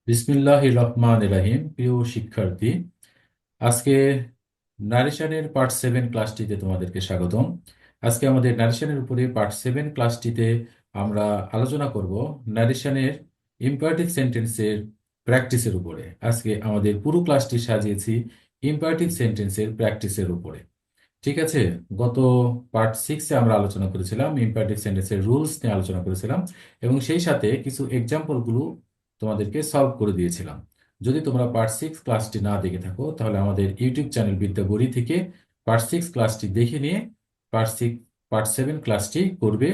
বিসমিল্লাহির রহমানির রহিম। প্রিয় শিক্ষার্থী, আজকে নারেশনের পার্ট 7 ক্লাসটিতে তোমাদেরকে স্বাগতম। আজকে আমাদের নারেশনের উপরে পার্ট 7 ক্লাসটিতে আমরা আলোচনা করব নারেশনের ইম্পারেটিভ সেন্টেন্সের প্র্যাকটিসের উপরে। আজকে আমাদের পুরো ক্লাসটি সাজিয়েছি ইম্পারেটিভ সেন্টেন্সের প্র্যাকটিসের উপরে। ঠিক আছে। গত পার্ট 6-এ আমরা আলোচনা করেছিলাম ইম্পারেটিভ সেন্টেন্সের রুলস নিয়ে আলোচনা করেছিলাম, এবং সেই সাথে কিছু এক্সাম্পলগুলো তোমাদেরকে সলভ করে দিয়েছিলাম। যদি তোমরা পার্ট 6 ক্লাসটি না দেখে থাকো, তাহলে আমাদের ইউটিউব চ্যানেল বিদ্যাবড়ি থেকে পার্ট 6 ক্লাসটি দেখে নিয়ে পার্ট 7 ক্লাসটি করবে,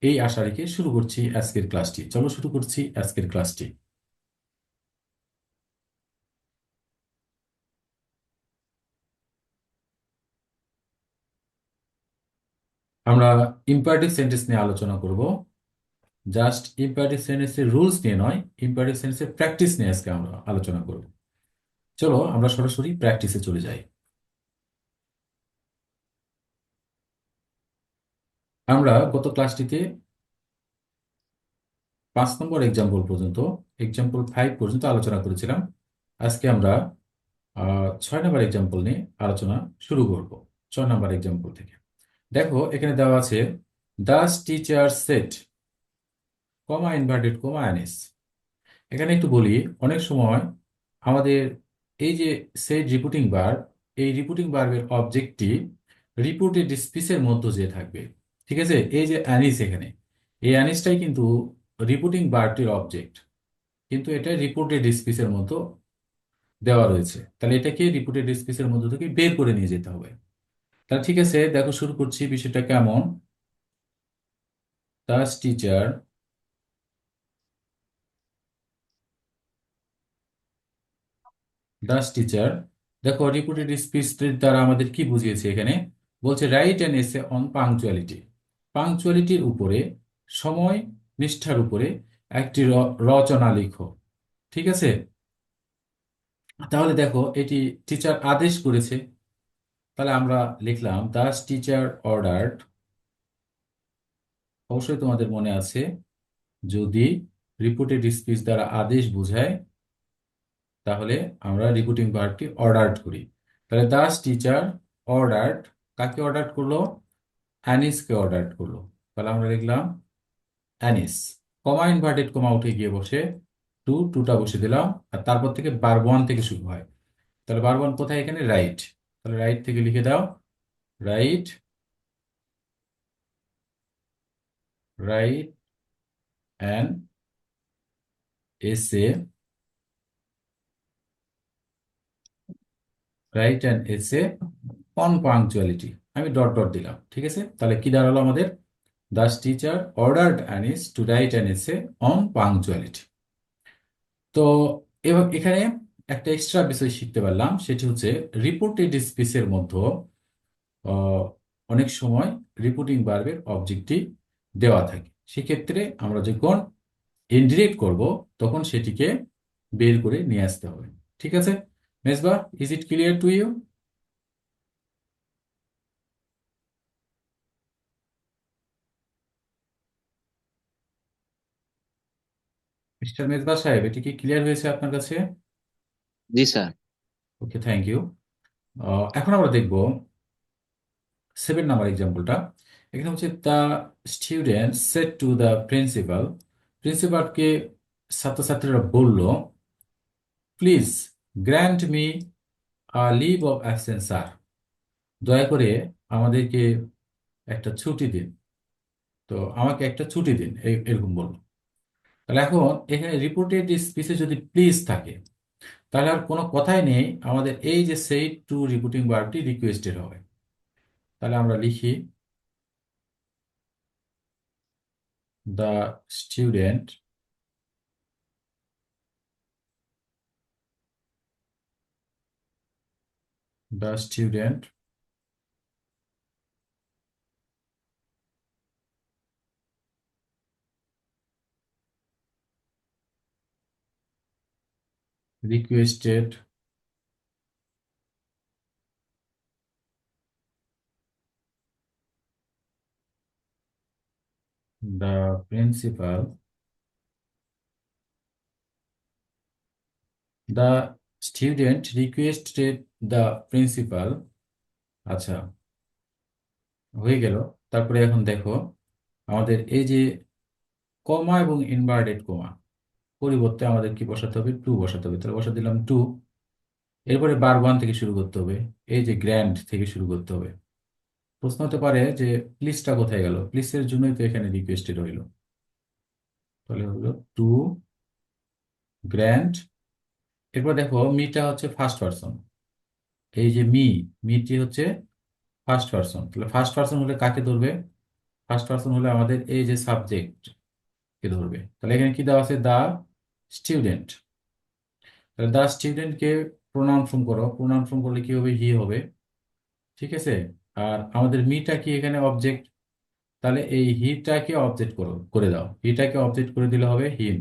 এই আশা রেখে শুরু করছি আজকের ক্লাসটি। চলো শুরু করছি আজকের ক্লাসটি। আমরা ইম্পারেটিভ সেন্টেন্স নিয়ে আলোচনা করব। জাস্ট ইম্পারেটিভ সেন্টেন্সের রুলস নিয়ে নয়, ইম্পারেটিভ সেন্টেন্সের প্র্যাকটিস নিয়ে আজকে আমরা আলোচনা করব। চলো আমরা সরাসরি প্র্যাকটিসে চলে যাই। আমরা গত ক্লাসটিতে 5 নম্বর এক্সাম্পল 5 পর্যন্ত আলোচনা করেছিলাম। আজকে আমরা 6 নম্বর এক্সাম্পল নিয়ে আলোচনা শুরু করব। 6 নম্বর এক্সাম্পল থেকে দেখো, এখানে দেওয়া আছে Das teacher said, comma inverted comma anise. এখানে একটু বলি, অনেক সময় আমাদের এই যে সেট রিপিটিং ভার্ব, এই রিপিটিং ভার্বের অবজেক্টটি রিপিটেড স্পিচের মধ্য দিয়ে থাকবে। ঠিক আছে, এই যে অ্যানিস, এখানে এই অ্যানিসটাই কিন্তু রিপিটিং ভার্বটির অবজেক্ট, কিন্তু এটা রিপিটেড স্পিচের মতো দেওয়া রয়েছে। তাহলে এটাকে রিপিটেড স্পিচের মধ্য থেকে বের করে নিয়ে যেতে হবে। তাহলে ঠিক আছে, দেখো শুরু করছি। বিষয়টা কেমন? Das teacher, Das teacher. দেখো রিপিটেড স্পিচ দ্বারা আমাদের কি বুঝিয়েছে এখানে? বলছে write an essay on punctuality. পাংচুয়ালিটির উপরে, সময় নিষ্ঠার উপরে একটি রচনা লিখো। ঠিক আছে। তাহলে দেখো এটি টিচার আদেশ করেছে। তাহলে আমরা লিখলাম দাস টিচার অর্ডার্ড। অবশ্যই তোমাদের মনে আছে, যদি রিপিটেড স্পিচ দ্বারা আদেশ বোঝায়, তাহলে আমরা রিপিটিং ভার্বটি অর্ডার্ড করি। তাহলে দাস টিচার অর্ডার্ড, কাকে অর্ডার করলো? অ্যানিসকে অর্ডার করলো। তাহলে আমরা লিখলাম অ্যানিস, কমা ইনভার্টেড কমা উঠে গিয়ে বসে টুটা বসে দিলাম, আর তারপর থেকে বার 1 থেকে শুরু হয়। তাহলে বার 1 কোথায়? এখানে রাইট। তাহলে রাইট থেকে লিখে দাও write, write an essay, write an essay on punctuality. আমি ডট ডট দিলাম। ঠিক আছে, তাহলে কি দাঁড়ালো আমাদের? Das teacher ordered Anish to write an essay on punctuality. তো এবার এখানে একটা এক্সট্রা বিষয় শিখতে পারলাম, সেটি হচ্ছে রিপোর্টেড স্পিচের মধ্যে আহ, অনেক সময় রিপোর্টিং ভার্বের অবজেক্টটি দেওয়া থাকে। সেক্ষেত্রে আমরা যখন ইনডিরেক্ট করব, তখন সেটিকে বের করে নিয়ে আসতে হবে। ঠিক আছে Mezba, is it clear to you? Mister Mezba Saheb, এটি কি ক্লিয়ার হয়েছে আপনার কাছে? জি স্যার। Okay, thank you. এখন আমরা দেখব 7 নম্বর এক্সাম্পলটা। এখানে হচ্ছে the student said to the principal. প্রিন্সিপালকে ছাত্রছাত্রীরা বলল, please grant me leave of absence sir. দয়া করে আমাদেরকে একটা ছুটি দিন। তো আমাকে একটা ছুটি দিন, এরকম বলল। তাহলে এখন এখানে রিপোর্টেড স্পিচে যদি প্লিজ থাকে, তাহলে আর কোনো কথাই নেই, আমাদের এই যে সেইড টু রিপিটিং ভার্বটি রিকোয়েস্টেড হবে। তাহলে আমরা লিখি the student, the student requested the principal the student requested the principal. আচ্ছা, হয়ে গেল। তারপরে এখন দেখো আমাদের এই যে কমা এবং ইনভার্টেড কমা পরিবর্তে আমাদের কি বসাতে হবে, টু বসাতে হবে। তাহলে বসা দিলাম টু। এরপরে বার ওয়ান থেকে শুরু করতে হবে, এই যে গ্র্যান্ড থেকে শুরু করতে হবে। প্রশ্ন হতে পারে যে প্লিজটা কোথায় গেল, প্লিজের জন্যই তো এখানে রিকোয়েস্টেড হইলো। তাহলে হলো টু গ্র্যান্ড। এরপর দেখো মিটা হচ্ছে ফার্স্ট পারসন, এই যে মিটি হচ্ছে ফার্স্ট পারসন। তাহলে ফার্স্ট পারসন হলে কাকে ধরবে, ফার্স্ট পারসন হলে আমাদের এই যে সাবজেক্ট কে ধরবে। তাহলে এখানে কি দেওয়া আছে, দা স্টুডেন্ট। তাহলে দা স্টুডেন্টকে প্রোনাউন ফর্ম করো, প্রোনাউন ফর্ম করলে কি হবে, হি হবে। ঠিক আছে। আর আমাদের মিটা কি এখানে অবজেক্ট, তাহলে এই হিটাকে অবজেক্ট করে দাও, হিটাকে অবজেক্ট করে দিলে হবে হিম।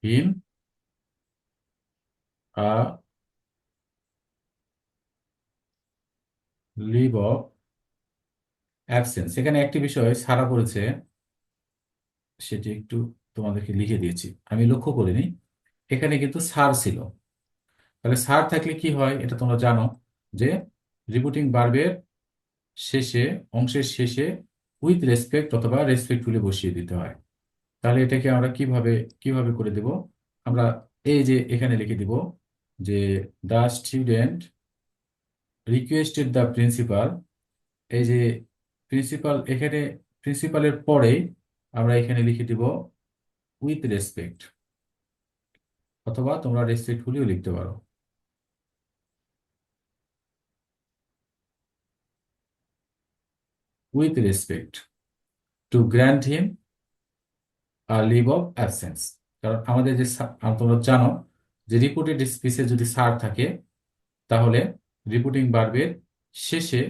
হিম আ লিভ অফ অ্যাবসেন্স। এখানে একটি বিষয় সারা পড়েছে, সেটি একটু তোমাদেরকে লিখে দিয়েছি, আমি লক্ষ্য করিনি। এখানে কিন্তু সার ছিল। তাহলে সার থাকলে কি হয় এটা তোমরা জানো, যে রিপিটিং ভার্বের শেষে, অংশের শেষে উইথ রেসপেক্ট অথবা রেসপেক্টফুলি বসিয়ে দিতে হয়। তাহলে এটাকে আমরা কিভাবে কিভাবে করে দেব, আমরা এই যে এখানে লিখে দিব যে the student requested the principal. এই যে প্রিন্সিপাল, এখানে প্রিন্সিপালের পরেই আমরা এখানে লিখে দিব উইথ রেসপেক্ট, অথবা তোমরা রেসপেক্টফুলিও লিখতে পারো। With respect to grant him leave of absence. কারণ আমাদের যে তোমরা জানো যে রিপোর্টেড স্পিচে যদি সার থাকে, তাহলে রিপোর্টিং ভার্বের শেষে,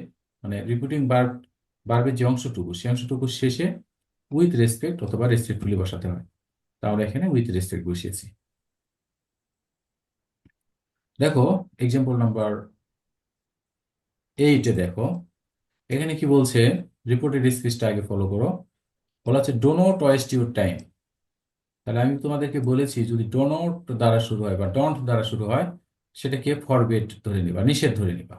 মানে রিপোর্টিং ভার্বের যে অংশটুকু, সেই অংশটুকু শেষে উইথ রেসপেক্ট অথবা রেসপেক্টফুলি বসাতে হয়। তাহলে এখানে উইথ রেসপেক্ট বসিয়েছি। দেখো এক্সাম্পল নাম্বার 8-এ দেখো এখানে কি বলছে, রিপোর্টেড স্পিচটা আগে ফলো করো। বলা হচ্ছে do not waste your time. তাহলে আমি তোমাদেরকে বলেছি যদি ডো নট দ্বারা শুরু হয় বা ডন্ট দ্বারা শুরু হয়, সেটাকে ফরবিড ধরে নিবা, নিষেধ ধরে নিবা।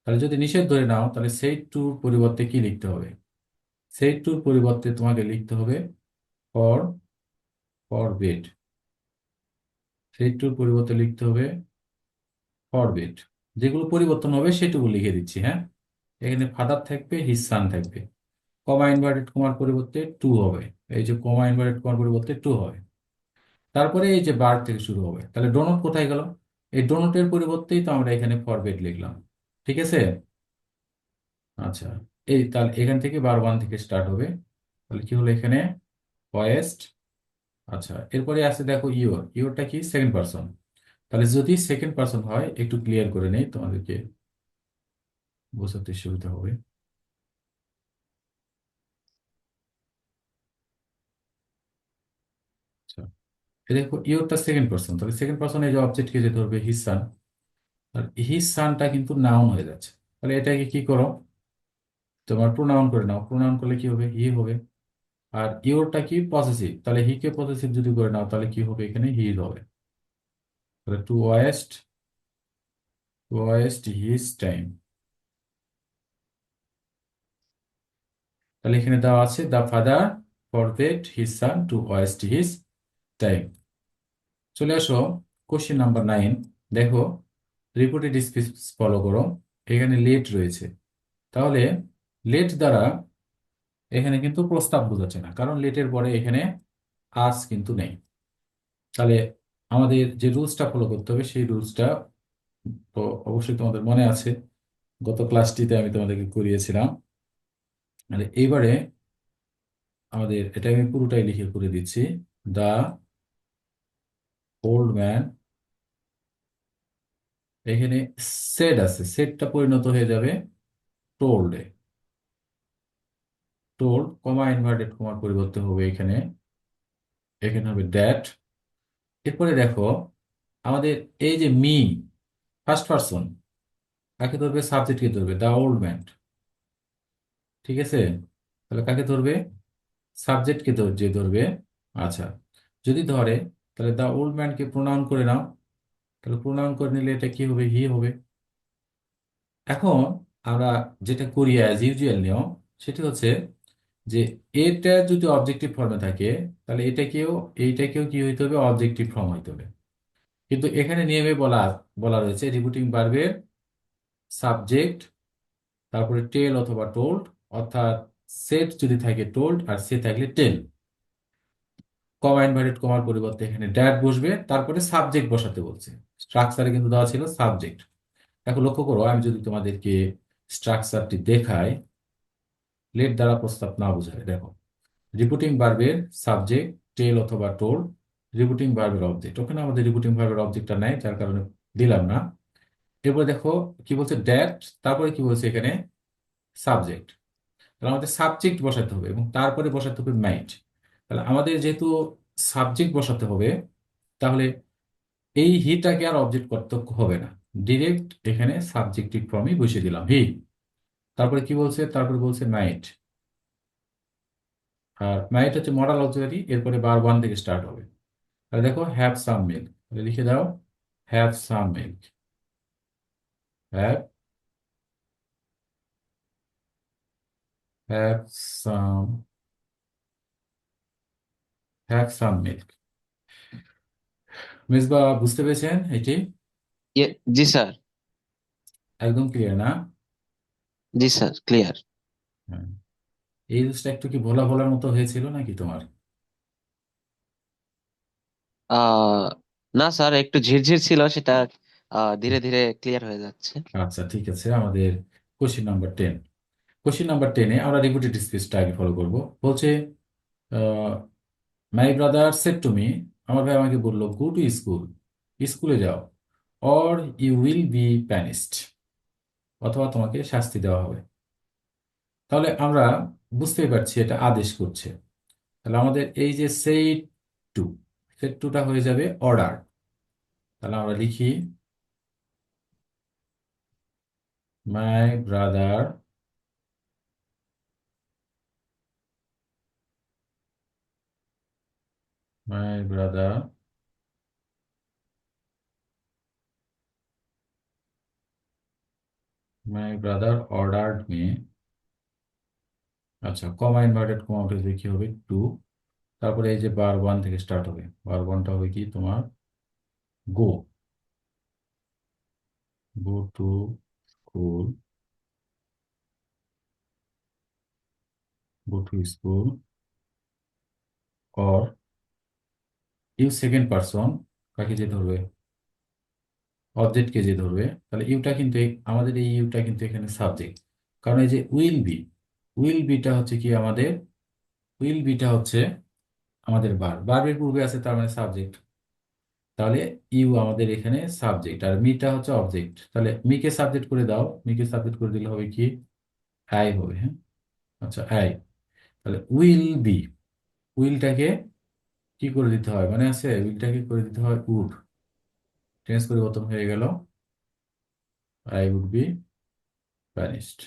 তাহলে যদি নিষেধ ধরে নাও, তাহলে সেই টুর পরিবর্তে কি লিখতে হবে, সেই টুর পরিবর্তে তোমাকে লিখতে হবে ফর ফরবিড। সেই টুর পরিবর্তে লিখতে হবে ফরবিড। যেগুলো পরিবর্তন হবে সেটুকু লিখে দিচ্ছি, হ্যাঁ। এখানে ফাদার থাকবে, হিজ সান থাকবে। কমা ইনভার্টেড কমার পরিবর্তে টু হবে, এই যে কমা ইনভার্টেড কমার পরিবর্তে টু হবে। তারপরে এই যে বার থেকে শুরু হবে, তাহলে ডোনট কোথায় গেল, এই ডোনটের পরিবর্তেই তো আমরা এখানে ফরবিড লিখলাম। ঠিক আছে। আচ্ছা, এই তাহলে এখান থেকে বার ওয়ান থেকে স্টার্ট হবে। তাহলে কি হলো এখানে, ওয়েস্ট। আচ্ছা, এরপরে আছে দেখো ইওর, ইওরটা কি সেকেন্ড পারসন। তাহলে যদি সেকেন্ড পারসন হয়, একটু ক্লিয়ার করে নেই, তোমাদেরকে বোঝাতে সুবিধা হবে। আচ্ছা, এই দেখো ইওরটা সেকেন্ড পারসন, তাহলে সেকেন্ড পারসন এই যে অবজেক্টকে যে ধরবে হিজ সান, আর হিজ সানটা কিন্তু নাউন হয়ে যাচ্ছে। তাহলে এটাকে কি করো, তোমার প্রোনাউন করে নাও, প্রোনাউন করলে কি হবে, হি হবে। আর ইওরটা কি পজেসিভ, তাহলে হি কে পজেসিভ যদি করে নাও, তাহলে কি হবে, এখানে হি হবে। তাহলে টু ওয়েস্ট হিজ টাইম। তাহলে এখানে দেওয়া আছে the father forget his son to waste his time. চলে আসো কোশ্চেন নাম্বার 9। দেখো রিপোর্টেড স্পিচ ফলো করো। এখানে লেট রয়েছে, তাহলে লেট দ্বারা এখানে কিন্তু প্রস্তাব বোঝাচ্ছে না, কারণ লেটের পরে এখানে আজ কিন্তু নেই। তাহলে আমাদের যে রুলসটা ফলো করতে হবে, সেই রুলসটা তো অবশ্যই তোমাদের মনে আছে, গত ক্লাসটিতে আমি তোমাদেরকে করিয়েছিলাম। মানে এইবারে আমাদের এটা আমি পুরোটাই লিখে করে দিচ্ছি। দা ওল্ড ম্যান, এখানে সেড আছে, সেডটা পরিণত হয়ে যাবে টোল্ডে। টোল্ড কমা ইনভার্টেড কমার পরিবর্তে হবে এখানে, এখানে হবে দ্যাট। এরপরে দেখো আমাদের এই যে ফার্স্ট পারসন, কাকে ধরবে, সাবজেক্টকে ধরবে, দা ওল্ড ম্যান। ঠিক আছে। তাহলে কাকে ধরবে, সাবজেক্টকে যে ধরবে। আচ্ছা, যদি ধরে তাহলে দ্য ওল্ড ম্যানকে প্রোনাউন করে নাও। তাহলে প্রোনাউন করে নিলে এটা কি হবে? হি হবে। এখন আমরা যেটা করি অ্যাজ ইউজুয়াল নিয়ম, সেটি হচ্ছে যে এটা যদি অবজেক্টিভ ফর্মে থাকে, তাহলে এইটাকেও কি হইতে হবে? অবজেক্টিভ ফর্ম হইতে হবে। কিন্তু এখানে নিয়মে বলা বলা রয়েছে রিপিটিং ভার্বের সাবজেক্ট, তারপরে টেল অথবা টোল্ড, অর্থাৎ সেট যদি থাকে টোল্ড আর সে থাকলে টেল, কমা ইনভার্টেড কমার পরিবর্তে এখানে ড্যাট বসবে, তারপরে সাবজেক্ট বসাতে বলছে। স্ট্রাকচারে কিন্তু দেওয়া ছিল সাবজেক্ট। এখন লক্ষ্য করো, আমি যদি তোমাদেরকে স্ট্রাকচারটি দেখাই, লেট দ্বারা প্রস্তাব না বোঝায়, দেখো রিপিটিং ভার্বের সাবজেক্ট টেল অথবা টোল্ড, রিপিটিং ভার্বের অবজেক্ট, ওখানে আমাদের রিপিটিং ভার্বের অবজেক্টটা নাই, যার কারণে দিলাম না। এরপর দেখো কি বলছে? ড্যাট, তারপরে কি বলছে এখানে? সাবজেক্ট। তাহলে আমাদের সাবজেক্ট বসাতে হবে এবং তারপরে বসাতে হবে মাইট। তাহলে আমাদের যেহেতু সাবজেক্ট বসাতে হবে, তাহলে এই হিটাকে আর অবজেক্ট করতে হবে না, ডিরেক্ট এখানে সাবজেক্টিভ ফর্মই বসিয়ে দিলাম হি। তারপরে কি বলছে? তারপরে বলছে নাইট। আর নাইট হচ্ছে মডাল অক্সিলারি, এরপরে বার ওয়ান থেকে স্টার্ট হবে। তাহলে দেখো হ্যাভ সাম মিল্ক, লিখে দাও have some milk. Have have some have some milk. Mezba বুঝতে পেরেছেন এটি? জি স্যার। একদম ক্লিয়ার না? জি স্যার, ক্লিয়ার। হ্যাঁ। এই জিনিসটা একটু কি ভোলা ভোলার মতো হয়েছিল নাকি তোমার? আহ না স্যার, একটু ঝিরঝির ছিল সেটা। ধীরে ধীরে ক্লিয়ার হয়ে যাচ্ছে। আচ্ছা ঠিক আছে, আমাদের কোশ্চেন নাম্বার 10। কোশ্চেন নাম্বার 10-এ আমরা রিপিটেড স্পিচটা আগে ফলো করব। বলছে my brother said to me, আমার ভাই আমাকে বললো গো টু স্কুল, স্কুলে যাও, অর ইউ উইল বি প্যানিশড, অথবা তোমাকে শাস্তি দেওয়া হবে। তাহলে আমরা বুঝতেই পারছি এটা আদেশ করছে। তাহলে আমাদের এই যে সেড টু, সেড টুটা হয়ে যাবে অর্ডার। তাহলে আমরা লিখি my brother my brother my brother ordered me. আচ্ছা, কমা ইনভার্টেড কমা উঠে কি হবে? টু। তারপরে এই যে বার ওয়ান থেকে স্টার্ট হবে, বার ওয়ানটা হবে কি তোমার? Go, go to school, go to school, or you second person, কাকে যে ধরবে? অবজেক্টকে যে ধরবে। তাহলে ইউটা কিন্তু আমাদের এই ইউটা কিন্তু এখানে সাবজেক্ট, কারণ এই যে উইল বি, উইল বিটা হচ্ছে কি আমাদের? উইল বিটা হচ্ছে আমাদের বার্বের পূর্বে আছে, তার মানে সাবজেক্ট। তাহলে ইউ আমাদের এখানে সাবজেক্ট আর মিটা হচ্ছে অবজেক্ট। তাহলে মিকে সাবজেক্ট করে দাও, মিকে সাবজেক্ট করে দিলে হবে কি? আই হবে। হ্যাঁ, আচ্ছা আই। তাহলে উইল বি, উইলটাকে কি করে দিতে হয়? মানে আছে, উইলটাকে করে দিতে হয় উড, টেন্স পরিবর্তন হয়ে গেল, আই উড বি প্যানিশড।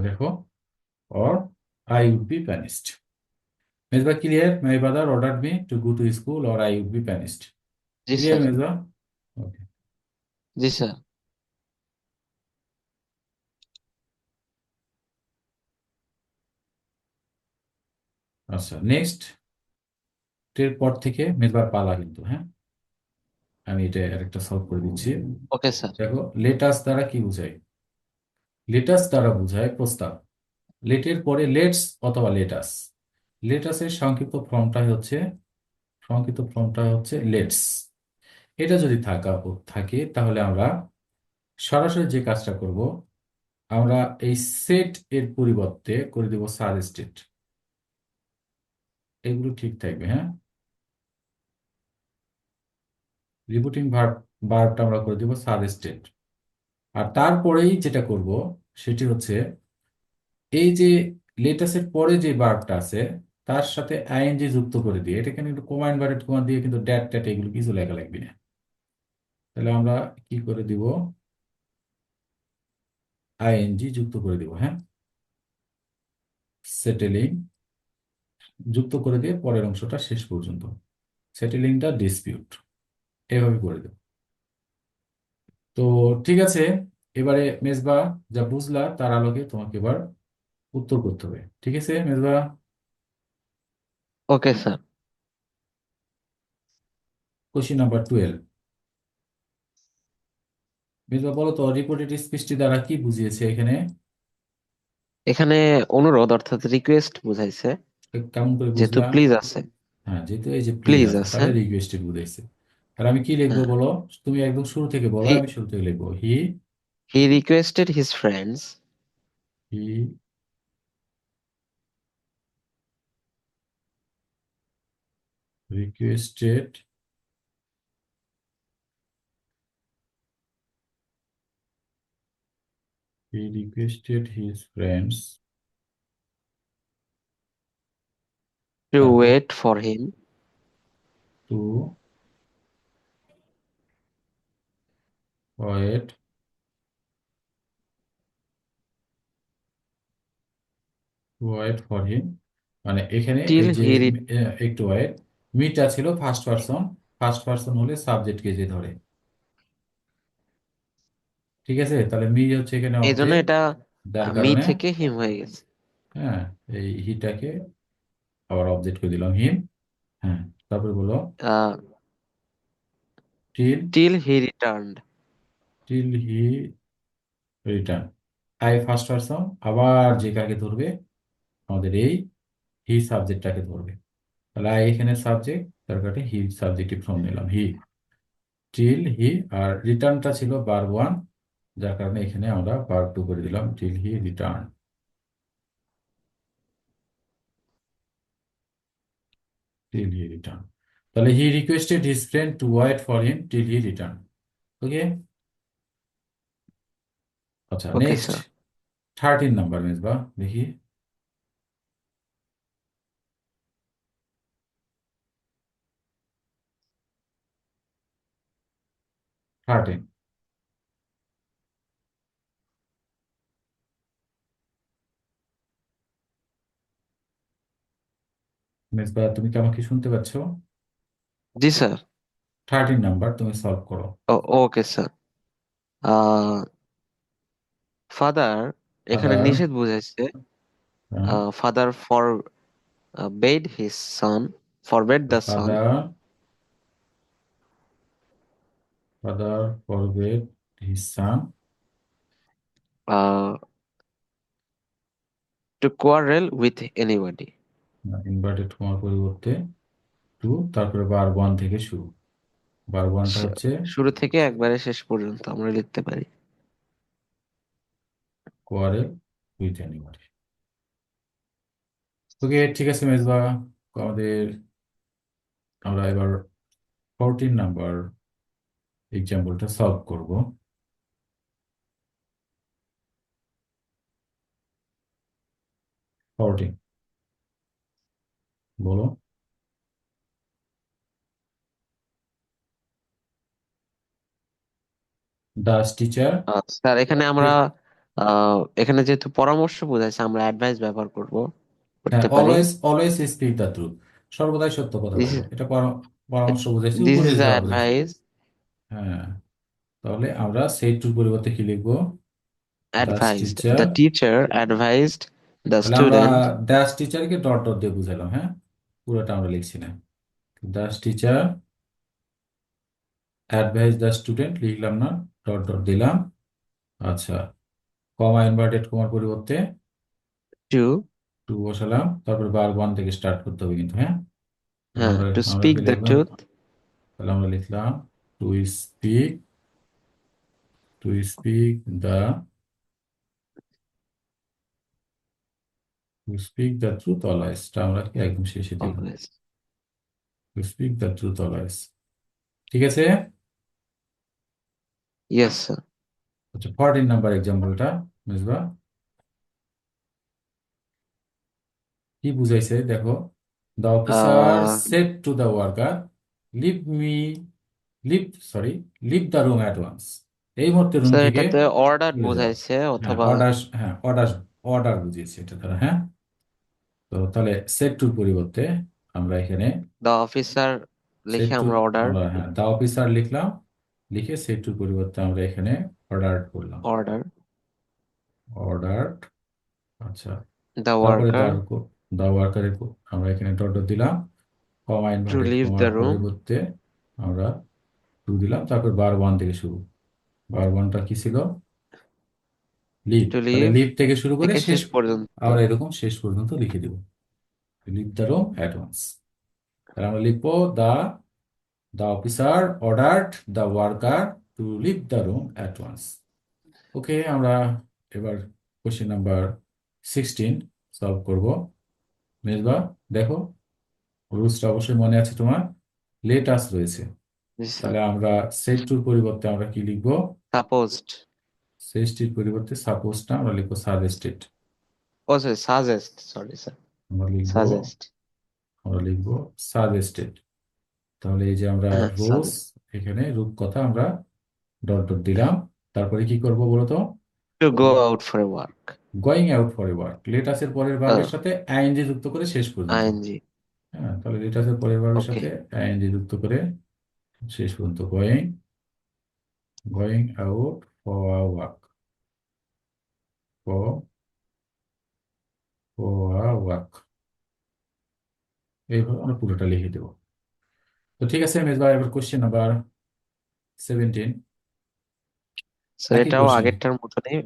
দেখো, or I would be punished. Mezba clear? My brother ordered me to go to school or I would be punished. জি ক্লিয়ার স্যার। মেজবা? ওকে। জি স্যার। আচ্ছা নেক্সট, এর পর থেকে মেজবার পালা কিন্তু। হ্যাঁ, আমি এটা আরেকটা সলভ করে দিচ্ছি। Okay sir. দেখো লেটাস দ্বারা কি বোঝায়? লেটাস দ্বারা বোঝায় প্রস্তাব। লেটের পরে লেটস অথবা লেটাস, লেটাসের সংক্ষিপ্ত ফর্মটা হচ্ছে লেটস। এটা যদি থাকে তাহলে আমরা সরাসরি যে কাজটা করব, আমরা এই সেট এর পরিবর্তে করে দেব সাজেস্টেড। এগুলো ঠিক থাকবে। হ্যাঁ, রিপিটিং ভার্বটা আমরা করে দেব সাজেস্টেড। আর তারপরেই যেটা করব সেটি হচ্ছে এই যে লেটাসের পরে যে ভার্বটা আছে, তার সাথে আইএনজি যুক্ত করে দিয়ে, এটা কিন্তু কমা ইনভার্টেড কমা দিয়ে কিন্তু ড্যাট ট্যাট এগুলো কিছু লেখা লাগবে না। তাহলে আমরা কি করে দিব, আইএনজি যুক্ত করে দিব, হ্যাঁ, সেটেলিং যুক্ত করে দিয়ে পরের অংশটা শেষ পর্যন্ত, সেটেলিংটা ডিসপিউট, এভাবে করে দেব। তো ঠিক আছে, এবারে মেজবা যা বুঝলা তার আলোকে তোমাকে এবার উত্তর করতে হবে, ঠিক আছে Mezba? Okay sir. Question number 12, Mezba বলো তো রিপোর্টেড স্পিচটি দ্বারা কি বুঝিয়েছে এখানে? এখানে অনুরোধ অর্থাৎ রিকোয়েস্ট বুঝাইছে। কেমন করে যেহেতু বুঝলা? প্লিজ আছে। হ্যাঁ, যেহেতু এই যে প্লিজ প্লিজ আছে আছে। তাহলে রিকোয়েস্টেড বুঝাইছে। আর আমি কি লিখবো হ্যাঁ। বলো? তুমি একদম শুরু থেকে বলো, হি আমি শুরু থেকে লিখবো। He requested his friends he requested he requested his friends, to তারপর wait for him to wait wait for him, মানে এখানে টিল এই যে হি একটু ওয়েট, মিটা ছিল ফার্স্ট পারসন, ফার্স্ট পারসন হলে সাবজেক্টকে যে ধরে, ঠিক আছে? তাহলে মি হচ্ছে এখানে এই জন্য অবজেক্ট, এটা যার মি কারণে থেকে হিম হয়ে গেছে। হ্যাঁ এই হিটাকে আবার অবজেক্ট করে দিলাম হিম। হ্যাঁ, তারপরে বলো till till he returned. Till he return, I first person, আবার যে কাকে ধরবে, আমাদের এই হি সাবজেক্টটাকে ধরবে। তাহলে আই এখানে সাবজেক্ট, তার কারণে হি সাবজেক্টিভ ফর্ম নিলাম হি, টিল হি। আর রিটার্নটা ছিল বার ওয়ান, যার কারণে এখানে আমরা বার টু করে দিলাম till he return, till he return. তাহলে he requested his friend to wait for him till he return. Okay, আচ্ছা okay next sir. 13 number Mezba, দেখি। 13, মেজবা তুমি কি আমাকে শুনতে পাচ্ছ? জি স্যার। 13 নাম্বার তুমি সলভ করো। Okay sir. ফাদার, এখানে ফাদার, নিষেধ বুঝাইছে। Father forbade his son forbade the son father father forget his son, to quarrel with anybody. Inverted কমার পরিবর্তে টু, তারপরে বার ওয়ান থেকে শুরু, বার ওয়ানটা হচ্ছে শুরু থেকে একবারে শেষ পর্যন্ত আমরা লিখতে পারি। Quarrel with anybody. ওকে ঠিক আছে মেজবা, আমাদের আমরা এবার 14 নাম্বার এক্সাম্পলটা সলভ করব। 14, বলো। দাস টিচার, স্যার এখানে আমরা এখানে যেহেতু পরামর্শ বোঝাইছে আমরা অ্যাডভাইস ব্যবহার হ্যাঁ করতে পারি। Always always speak the truth, সর্বদাই সত্য কথা দিস বলো, ইজ এটা পরামর্শ বোঝাইছে, দিস উপদেশ ইজ দেওয়া বোঝাইছে। অ্যাডভাইস। হ্যাঁ, তাহলে আমরা সেই ট্রুর পরিবর্তে কি লিখবো? Das advised teacher, the teacher advised the তাহলে আমরা স্টুডেন্ট। দাস টিচারকে ডট ডট দিয়ে বুঝালাম, হ্যাঁ, পুরোটা আমরা লিখছি না। Das teacher advise the student লিখলাম না, ডট ডট দিলাম। আচ্ছা, কমা ইনভার্টেড কমার পরিবর্তে টু, টু বসালাম, তারপর বার ওয়ান থেকে স্টার্ট করতে হবে কিন্তু, হ্যাঁ। তাহলে হ্যাঁ, আমরা টু আমরা স্পিক কি দ্য লিখলাম? ট্রুথ। তাহলে আমরা লিখলাম to speak to speak the to speak the truth অলওয়েজটা আমরা কি একদম শেষে দিলাম, always. To speak the truth always, ঠিক আছে। Yes sir. আচ্ছা 14 নাম্বার এক্সাম্পলটা বুঝবা কি বুঝাইছে দেখো। The officer ah said to the worker, leave me leave sorry leave the room at once. এই মুহূর্তে রুম স্যার, থেকে এটাতে অর্ডার চলে যাও। বোঝাইছে হ্যাঁ অথবা অর্ডার, হ্যাঁ অর্ডার, অর্ডার বুঝিয়েছি এটা দ্বারা, হ্যাঁ। তো তাহলে সেট টুর পরিবর্তে আমরা এখানে দ্য অফিসার সেট লিখে টু, আমরা অর্ডার, আমরা হ্যাঁ দ্য অফিসার লিখলাম, লিখে সেট টুর পরিবর্তে আমরা এখানে অর্ডার করলাম, অর্ডার অর্ডার। আচ্ছা, দ্য তারপরে ওয়ার্কার দা ওয়ার্কারের আমরা এখানে ডট ডট দিলাম, কমা টু ইনভার্টেড লিভ কমার দ্য রুম, পরিবর্তে আমরা টু দিলাম, তারপর বার ওয়ান থেকে শুরু। বার ওয়ানটা কি ছিল? লিভ। টু তাহলে লিভ লিভ থেকে শুরু করে থেকে শেষ শেষ পর্যন্ত। আমরা এরকম শেষ পর্যন্ত লিখে দিব, leave the room at once. তাহলে আমরা লিখবো the officer ordered the worker to leave the room at once. Okay, আমরা এবার কোশ্চেন নাম্বার 16 সলভ করব। মেজবা, দেখো রুলসটা অবশ্যই মনে আছে তোমার। লেট আস রয়েছে, জি স্যার। তাহলে আমরা সেট টুর পরিবর্তে আমরা কি লিখবো? সাপোজড, সেজটির পরিবর্তে সাপোজটা আমরা লিখবো সাজেস্টেড। ও সরি সাজেস্ট, সরি স্যার, আমরা লিখবো সাজেস্ট। আমরা লিখবো সাজেস্টেড। তাহলে এই যে আমরা হ্যাঁ রোজ, সাজেস্ট এখানে রূপকথা আমরা ডট ডট দিলাম। তারপরে কি করব বলো তো? To go out for work, going out for a work, লেটাসের পরের ভার্বের সাথে আইএনজি যুক্ত করে শেষ পর্যন্ত। আইএনজি। হ্যাঁ, তাহলে লেটাসের পরের ভার্বের ওকে, সাথে আইএনজি যুক্ত করে শেষ পর্যন্ত, going, going out for a work, for a work, এইভাবে আমরা পুরোটা লিখে দেবো। তো ঠিক আছে মেজবা, এবার কোশ্চেন নাম্বার 17। স্যার একই এটাও কোশ্চেন। আগেরটার মতনই।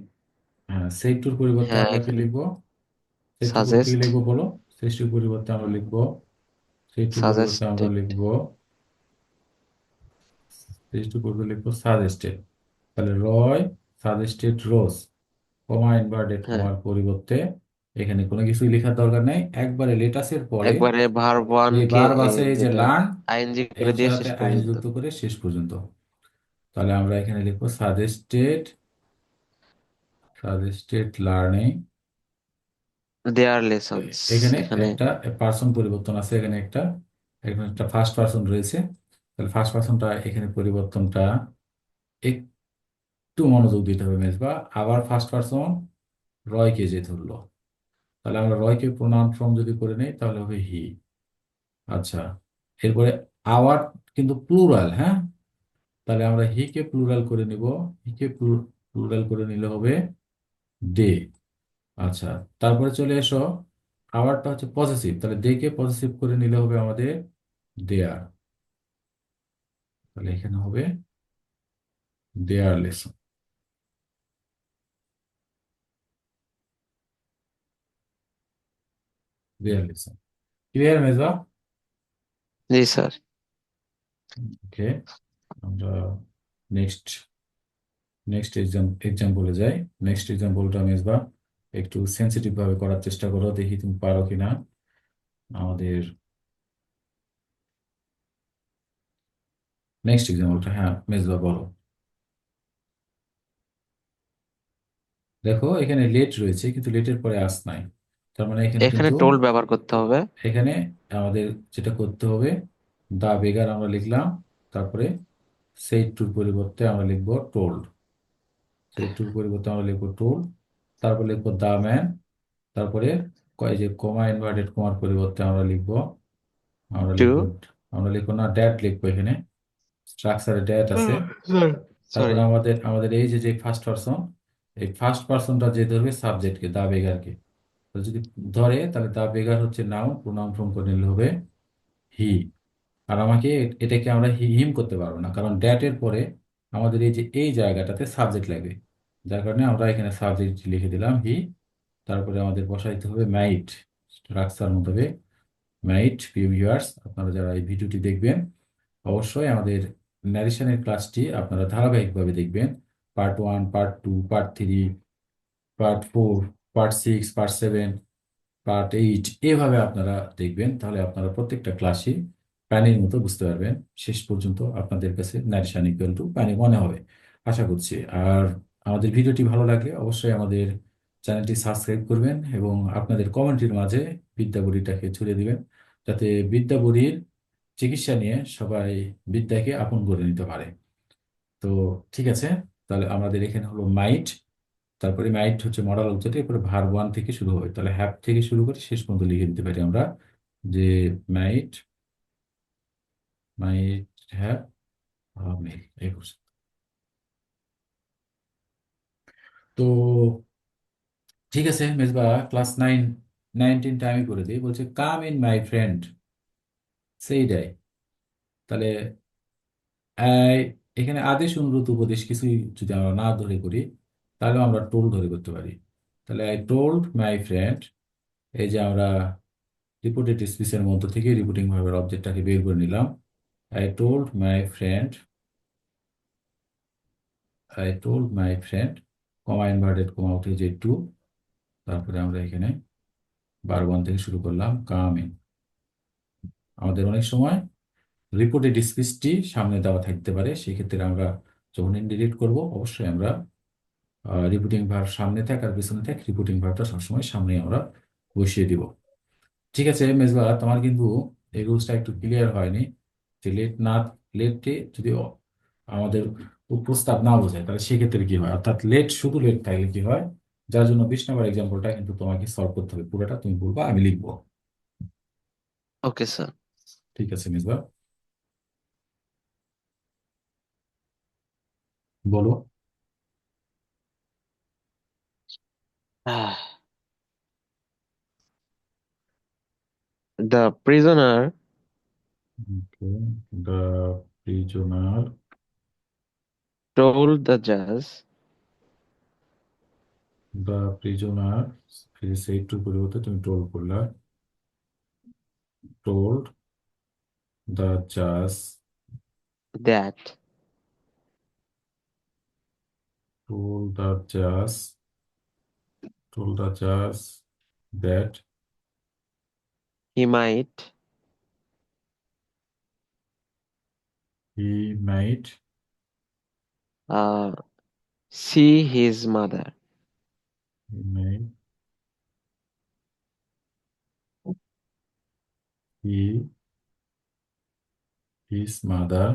হ্যাঁ, সেট টুর পরিবর্তে হ্যাঁ আমরা কি এখানে লিখবো? সেট টুর পরিবর্তে কি সাজেস্ট, লিখবো বলো? সেট টুর পরিবর্তে আমরা লিখবো, সেট টুর পরিবর্তে আমরা সাজেস্টেড, লিখবো, সেট টুর পরিবর্তে লিখবো সাজেস্টেড। তাহলে রয় সাজেস্টেড রোজ, কমা ইনভার্টেড হ্যাঁ কমার পরিবর্তে এখানে কোনো কিছুই লেখার দরকার নেই, একবারে লেটাসের পরে একবারে ভার্ব ওয়ান যে কে ভার্ব আছে এই যে যেটা লার্ন, আইএনজি করে এর দিয়ে সাথে শেষ আইন পর্যন্ত। যুক্ত করে শেষ পর্যন্ত। তাহলে আমরা এখানে লিখবো সাজেস্টেড, সাজেস্টেড লার্নিং। দেয়ার লেসন্স, এখানে এখানে একটা পার্সন পরিবর্তন আছে, এখানে একটা, এখানে একটা ফার্স্ট পার্সন রয়েছে। তাহলে ফার্স্ট পার্সনটা এখানে পরিবর্তনটা একটু মনোযোগ দিতে হবে মেজবা। আবার ফার্স্ট পার্সন রয়কে যে ধরলো, তাহলে আমরা রয়কে প্রোনাউন ফর্ম যদি করে নেই তাহলে হবে হি। আচ্ছা, এরপরে আওয়ার কিন্তু প্লুরাল, হ্যাঁ। তাহলে আমরা হিকে প্লুরাল করে নিব, হিকে প্লুরাল করে নিলে হবে দে। আচ্ছা, তারপরে চলে এসো, আওয়ারটা হচ্ছে পজেসিভ, তাহলে দে কে পজেসিভ করে নিলে হবে আমাদের দেয়ার। তাহলে এখানে হবে their lesson, their lesson. Clear মেজা? জি স্যার। ওকে, আমরা নেক্সট নেক্সট এক্সাম্পলে যাই। নেক্সট এক্সাম্পলটা মেজবা একটু সেন্সিটিভ ভাবে করার চেষ্টা করো, দেখি তুমি পারো কিনা। আমাদের নেক্সট এক্সাম্পলটা, হ্যাঁ মেজবা বলো। দেখো এখানে লেট রয়েছে কিন্তু লেটের পরে আস নাই, তার মানে এখানে এখানে কিন্তু, টোল ব্যবহার করতে হবে। এখানে আমাদের যেটা করতে হবে, দা বেগার আমরা লিখলাম, তারপরে সেই টুর পরিবর্তে আমরা লিখবো টোল্ড, সেই টুর পরিবর্তে আমরা লিখবো টোল্ড, তারপর লিখবো দা ম্যান, তারপরে কয় যে কমা ইনভার্টেড কমার পরিবর্তে আমরা লিখবো, আমরা টু, লিখবো আমরা লিখবো না ড্যাট লিখবো, এখানে স্ট্রাকচারে ড্যাট আছে। স্যার সরি, তারপরে আমাদের আমাদের এই যে যে ফার্স্ট পারসন, এই ফার্স্ট পারসনটা যে ধরবে সাবজেক্টকে, দা বেগারকে, তো যদি ধরে তাহলে দা বেগার হচ্ছে নাউন, প্রোনাউন ফর্ম করে নিলে হবে হি। আর আমাকে এটাকে আমরা হিম করতে পারবো না, কারণ ড্যাট এর পরে আমাদের এই যে এই জায়গাটাতে সাবজেক্ট লাগবে, যার কারণে আমরা এখানে সাবজেক্ট লিখে দিলাম হি। তারপরে আমাদের বসাইতে হবে মাইট, স্ট্রাকচার মোতাবেক মাইট। প্রিয় ভিউয়ার্স, আপনারা যারা এই ভিডিওটি দেখবেন অবশ্যই আমাদের ন্যারেশনের ক্লাসটি আপনারা ধারাবাহিকভাবে দেখবেন। Part 1, part 2, part 3, part 4, part 6, part 7, part 8, এভাবে আপনারা দেখবেন, তাহলে আপনারা প্রত্যেকটা ক্লাসই প্যানির মতো বুঝতে পারবেন। শেষ পর্যন্ত আপনাদের কাছে ন্যারেশন ইকুয়াল টু প্যানি মনে হবে আশা করছি। আর আমাদের ভিডিওটি ভালো লাগলে অবশ্যই আমাদের চ্যানেলটি সাবস্ক্রাইব করবেন এবং আপনাদের কমেন্টের মাঝে বিদ্যাবড়িটাকে ছড়িয়ে দিবেন। যাতে বিদ্যা বুড়ির চিকিৎসা নিয়ে সবাই বিদ্যাকে আপন করে নিতে পারে। তো ঠিক আছে, তাহলে আমাদের এখানে হলো মাইট, তারপরে মাইট হচ্ছে মডাল অবজেক্ট, এরপরে ভার্ব ওয়ান থেকে শুরু হবে, তাহলে হ্যাভ থেকে শুরু করে শেষ পর্যন্ত লিখে দিতে পারি আমরা যে মাইট, মাইট হ্যাভ মেল, এই করছে। তো ঠিক আছে মেজবা, ক্লাস 19টা আমি করে দিই, বলছে কাম ইন মাই ফ্রেন্ড, সেইটাই। তাহলে এই, এখানে আদেশ অনুরোধ উপদেশ কিছুই যদি আমরা না ধরে করি, তাহলে আমরা টোল ধরে করতে পারি। তাহলে আই টোল্ড মাই ফ্রেন্ড, এই যে আমরা রিপোর্টেড স্পিচের মধ্য থেকে রিপোর্টিং ভার্বের অবজেক্টটাকে বের করে নিলাম। I told my friend, I told my friend, comma inverted comma উঠে যে টু, তারপরে আমরা এখানে বার ওয়ান থেকে শুরু করলাম কাম ইন। আমাদের অনেক সময় রিপোর্টেড স্পিচটি সামনে দেওয়া থাকতে পারে, সেক্ষেত্রে আমরা যখন ইনডিলিট করব অবশ্যই আমরা রিপোর্টিং ভার্ব সামনে থাক আর পিছনে থাক, রিপোর্টিং ভার্বটা সবসময় সামনে আমরা বসিয়ে দিব। ঠিক আছে মেজবা, তোমার কিন্তু এই রুলসটা একটু ক্লিয়ার হয়নি, যে লেট না, লেটে যদি আমাদের প্রস্তাব না বোঝায় তাহলে সেক্ষেত্রে কি হয়, অর্থাৎ লেট, শুধু লেট থাকলে কি হয়, যার জন্য 20 নম্বর এক্সাম্পলটা কিন্তু তোমাকে সলভ করতে হবে, পুরোটা তুমি বলবা, আমি লিখবো। Okay sir. ঠিক আছে মেজবা, বলো। The prisoner the prisoner, told the judge the prisoner, সেই টু পরিবর্তে তুমি টোল করলা, টোল্ড দ্য জাজ, that told the judge, told the judge that he might he might, uh, see his mother. he might, he, his mother.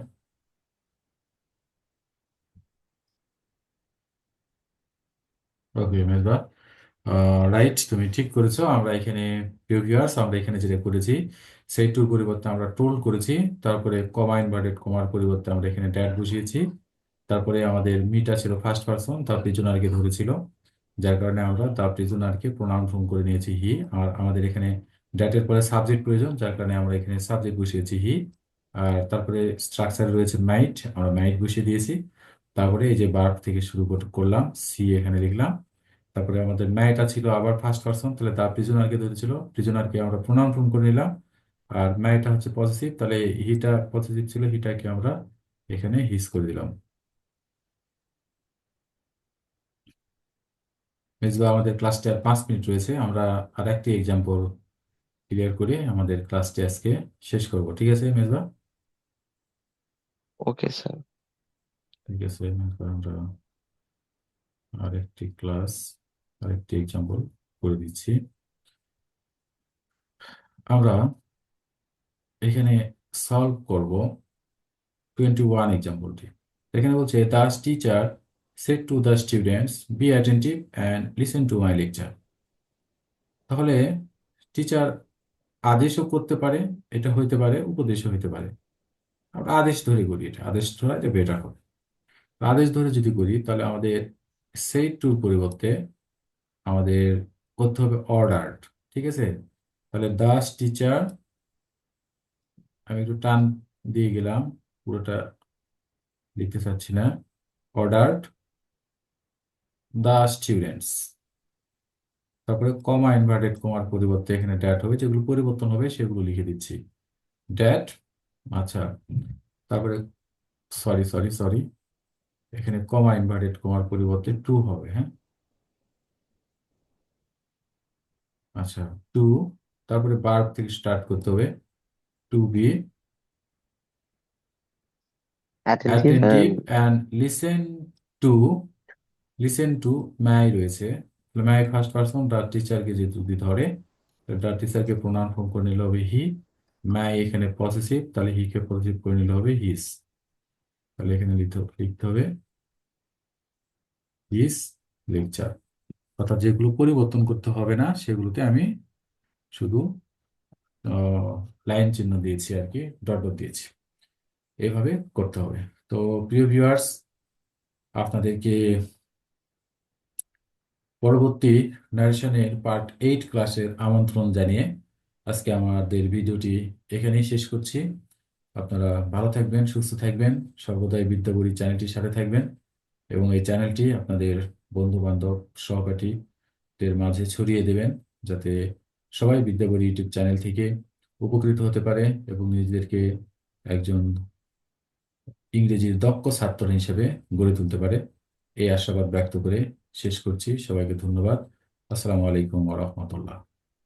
Okay Mezba, right, তুমি ঠিক করেছো। আমরা এখানে প্রিভিয়াস, আমরা এখানে যেটা করেছি সেই টুর পরিবর্তে আমরা টোল করেছি, তারপরে কমা ইনভার্টেড কমার পরিবর্তে আমরা এখানে ড্যাট বসিয়েছি, তারপরে আমাদের মিটা ছিল ফার্স্ট পারসন, তার প্রিজনারকে ধরেছিল, যার কারণে আমরা তার প্রিজনারকে প্রোনাউন ফর্ম করে নিয়েছি হি। আর আমাদের এখানে ড্যাটের পরে সাবজেক্ট প্রয়োজন, যার কারণে আমরা এখানে সাবজেক্ট বসিয়েছি হি। আর তারপরে স্ট্রাকচারে রয়েছে মাইট, আমরা মাইট বসিয়ে দিয়েছি। তারপরে এই যে ভার্ব থেকে শুরু করলাম, সি এখানে লিখলাম। তারপরে আমাদের ম্যাটা ছিল আবার ফার্স্ট পারসন, তাহলে দা প্রিজনারকে ধরেছিল, প্রিজনারকে আমরা প্রোনাউন ফর্ম করে নিলাম। আর ম্যাটা হচ্ছে পজিটিভ, তাহলে হিটা পজিটিভ ছিল, হিটাকে আমরা এখানে হিস করে দিলাম। মেজবা, আমাদের ক্লাসটা আর 5 মিনিট রয়েছে, আমরা আর একটি এক্সাম্পল ক্লিয়ার করে আমাদের ক্লাসটি আজকে শেষ করব। ঠিক আছে মেজবা? Okay sir. ঠিক আছে মেজবা, আমরা আরেকটি ক্লাস, আরেকটি এক্সাম্পল করে দিচ্ছি। আমরা এখানে সলভ করব 21 এক্সাম্পলটি। এখানে বলছে the teacher said to the students be attentive and listen to my lecture. তাহলে টিচার আদেশও করতে পারে, এটা হইতে পারে, উপদেশও হইতে পারে। আমরা আদেশ ধরে করি, এটা আদেশ ধরা এটা বেটার হবে। আদেশ ধরে যদি করি তাহলে আমাদের সেড টুর পরিবর্তে আমাদের করতে হবে অর্ডার্ড। ঠিক আছে, তাহলে দ্য টিচার, আমি একটু টান দিয়ে গেলাম, পুরোটা লিখতে চাচ্ছি না, অর্ডার্ড দ্য স্টুডেন্টস, তারপরে কমা ইনভার্টেড কমার পরিবর্তে এখানে ড্যাট হবে, যেগুলো পরিবর্তন হবে সেগুলো লিখে দিচ্ছি, ড্যাট। আচ্ছা, তারপরে সরি সরি সরি, এখানে কমা ইনভার্টেড কমার পরিবর্তে টু হবে, হ্যাঁ। আচ্ছা, টু, তারপরে ভার্ব থেকে স্টার্ট করতে হবে, to be Attentive attentive and and listen to, listen to my রয়েছে, ম্যাই ফার্স্ট পারসন, তার টিচারকে যেহেতু যদি ধরে, তার টিচারকে প্রোনাউন ফর্ম করে নিলে হবে হি। মাই এখানে পসেসিভ, তাহলে হি কে পসেসিভ করে নিলে হবে হিজ। তাহলে এখানে লিখতে হবে হিজ লেকচার। অর্থাৎ যেগুলো পরিবর্তন করতে হবে না সেগুলোতে আমি শুধু লাইন চিহ্ন দিয়েছি আর কি, ডট ডট দিয়েছি। এইভাবে করতে হবে। তো প্রিয় ভিউয়ার্স, আপনাদেরকে পরবর্তী নারেশনের পার্ট 8 ক্লাসের আমন্ত্রণ জানিয়ে আজকে আমাদের ভিডিওটি এখানেই শেষ করছি। আপনারা ভালো থাকবেন, সুস্থ থাকবেন, সর্বদাই বিদ্যাবুড়ি চ্যানেলটির সাথে থাকবেন এবং এই চ্যানেলটি আপনাদের বন্ধু বান্ধব সহপাঠীদের মাঝে ছড়িয়ে দেবেন, যাতে সবাই বিদ্যাবুড়ি ইউটিউব চ্যানেল থেকে উপকৃত হতে পারে এবং নিজেদেরকে একজন ইংরেজির দক্ষ ছাত্র হিসেবে গড়ে তুলতে পারে। এই আশাবাদ ব্যক্ত করে শেষ করছি। সবাইকে ধন্যবাদ। আসসালামু আলাইকুম ওয়া রাহমাতুল্লাহ।